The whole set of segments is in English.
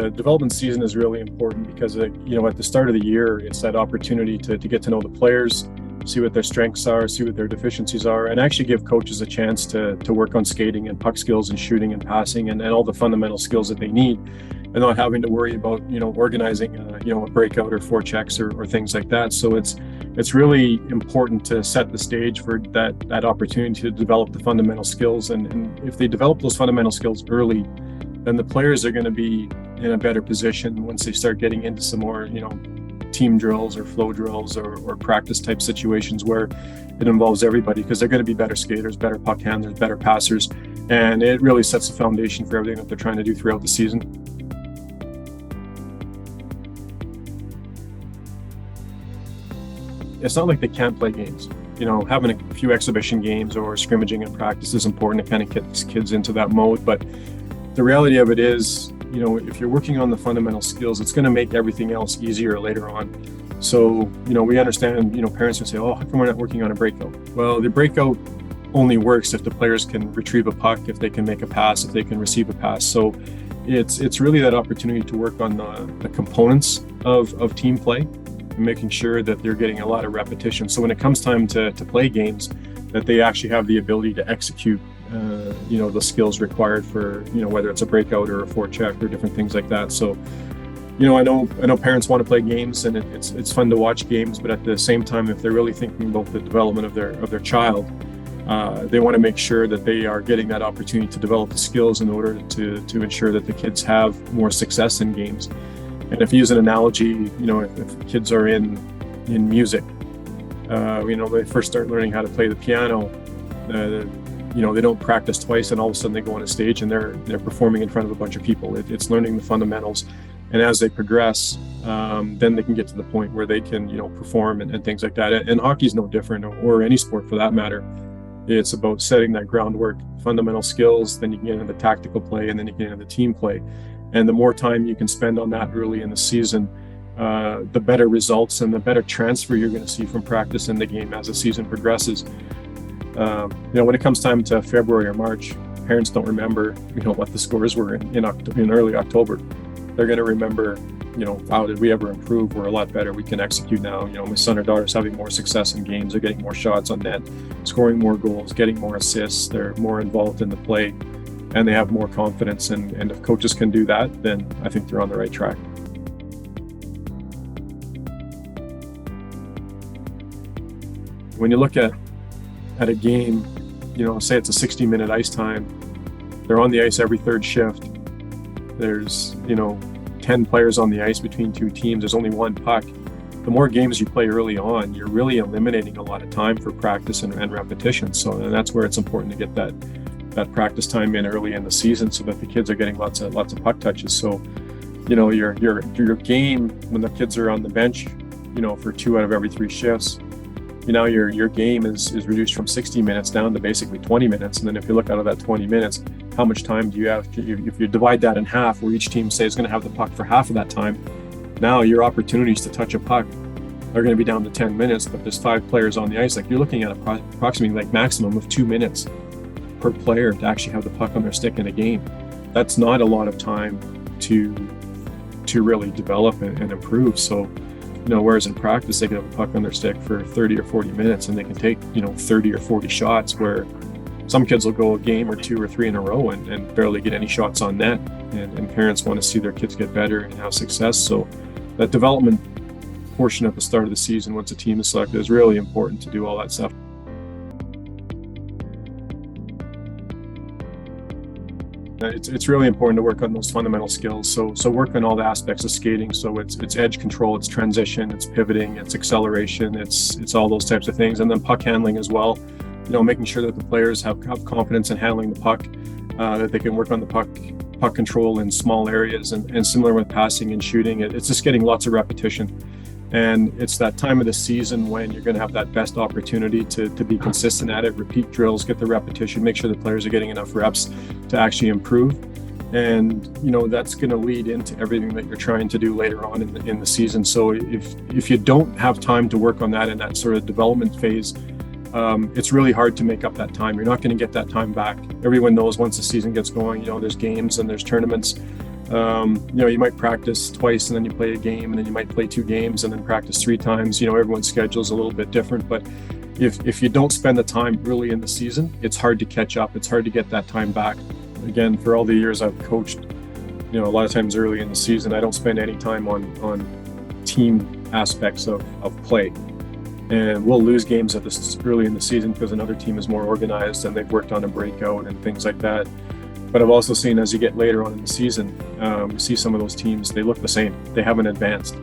the development season is really important because, at the start of the year, it's that opportunity to get to know the players, see what their strengths are, see what their deficiencies are, and actually give coaches a chance to work on skating and puck skills and shooting and passing and all the fundamental skills that they need, and not having to worry about, organizing, a breakout or forechecks or things like that. So it's really important to set the stage for that opportunity to develop the fundamental skills. And if they develop those fundamental skills early, then the players are going to be in a better position once they start getting into some more, team drills or flow drills or practice type situations where it involves everybody, because they're going to be better skaters, better puck handlers, better passers, and it really sets the foundation for everything that they're trying to do throughout the season. It's not like they can't play games. Having a few exhibition games or scrimmaging in practice is important to kind of get these kids into that mode. But the reality of it is, if you're working on the fundamental skills, it's going to make everything else easier later on. So, we understand, parents will say, oh, how come we're not working on a breakout? Well, the breakout only works if the players can retrieve a puck, if they can make a pass, if they can receive a pass. So it's really that opportunity to work on the components of team play, making sure that they're getting a lot of repetition. So when it comes time to play games, that they actually have the ability to execute, the skills required for, whether it's a breakout or a forecheck or different things like that. So, I know parents want to play games, and it's fun to watch games, but at the same time, if they're really thinking about the development of their child, they want to make sure that they are getting that opportunity to develop the skills in order to ensure that the kids have more success in games. And if you use an analogy, if kids are in music, they first start learning how to play the piano, they don't practice twice, and all of a sudden they go on a stage and they're performing in front of a bunch of people. It's learning the fundamentals, and as they progress, then they can get to the point where they can, perform and things like that. And hockey's no different, or any sport for that matter. It's about setting that groundwork, fundamental skills, then you can get into the tactical play, and then you get into the team play. And the more time you can spend on that early in the season, the better results and the better transfer you're going to see from practice in the game as the season progresses. When it comes time to February or March, parents don't remember, what the scores were in early October. They're going to remember, wow, did we ever improve? We're a lot better. We can execute now. My son or daughter's having more success in games. They're getting more shots on net, scoring more goals, getting more assists. They're more involved in the play, and they have more confidence. And if coaches can do that, then I think they're on the right track. When you look at a game, say it's a 60-minute ice time, they're on the ice every third shift. There's, 10 players on the ice between two teams. There's only one puck. The more games you play early on, you're really eliminating a lot of time for practice and repetition. So and that's where it's important to get that practice time in early in the season, so that the kids are getting lots of puck touches. So, your game, when the kids are on the bench, for 2 out of every 3 shifts, your game is reduced from 60 minutes down to basically 20 minutes. And then if you look out of that 20 minutes, how much time do you have? If you divide that in half, where each team, say, is going to have the puck for half of that time, now your opportunities to touch a puck are going to be down to 10 minutes, but there's 5 players on the ice. Like, you're looking at approximately maximum of 2 minutes per player to actually have the puck on their stick in a game. That's not a lot of time to really develop and improve. So, whereas in practice, they can have a puck on their stick for 30 or 40 minutes, and they can take, 30 or 40 shots, where some kids will go a game or 2 or 3 in a row and barely get any shots on net. And parents want to see their kids get better and have success. So that development portion at the start of the season, once a team is selected, is really important to do all that stuff. It's really important to work on those fundamental skills. So work on all the aspects of skating. So it's edge control, it's transition, it's pivoting, it's acceleration, it's all those types of things. And then puck handling as well. Making sure that the players have confidence in handling the puck, that they can work on the puck control in small areas, and similar with passing and shooting. It's just getting lots of repetition. And it's that time of the season when you're going to have that best opportunity to be consistent at it, repeat drills, get the repetition, make sure the players are getting enough reps to actually improve. And, that's going to lead into everything that you're trying to do later on in the season. So if you don't have time to work on that in that sort of development phase, it's really hard to make up that time. You're not going to get that time back. Everyone knows once the season gets going, there's games and there's tournaments. You might practice twice and then you play a game, and then you might play 2 games and then practice 3 times. Everyone's schedule is a little bit different, but if you don't spend the time early in the season, it's hard to catch up. It's hard to get that time back. Again, for all the years I've coached, a lot of times early in the season, I don't spend any time on team aspects of play. And we'll lose games at this early in the season because another team is more organized and they've worked on a breakout and things like that. But I've also seen, as you get later on in the season, you see some of those teams, they look the same. They haven't advanced.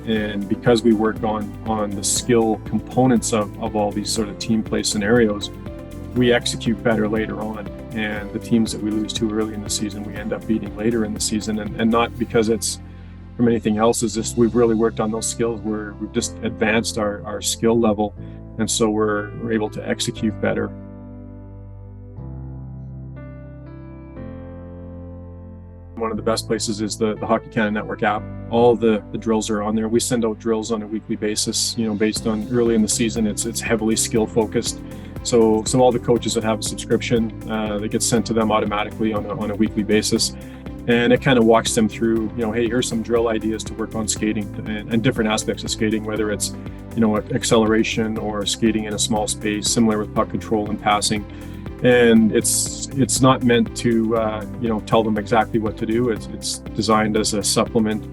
And because we work on the skill components of all these sort of team play scenarios, we execute better later on. And the teams that we lose too early in the season, we end up beating later in the season. And not because it's from anything else, is just we've really worked on those skills. We've just advanced our skill level. And so we're able to execute better. One of the best places is the Hockey Canada Network app. All the drills are on there. We send out drills on a weekly basis, based on early in the season. It's heavily skill focused. So all the coaches that have a subscription, they get sent to them automatically on a weekly basis. And it kind of walks them through, hey, here's some drill ideas to work on skating and different aspects of skating, whether it's, acceleration or skating in a small space, similar with puck control and passing. And it's not meant to tell them exactly what to do. It's designed as a supplement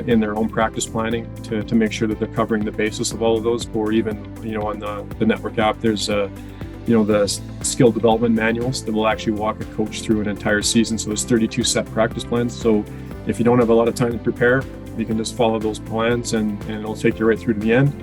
in their own practice planning to make sure that they're covering the basis of all of those. Or even on the network app, there's the skill development manuals that will actually walk a coach through an entire season. So there's 32 set practice plans. So if you don't have a lot of time to prepare, you can just follow those plans and it'll take you right through to the end.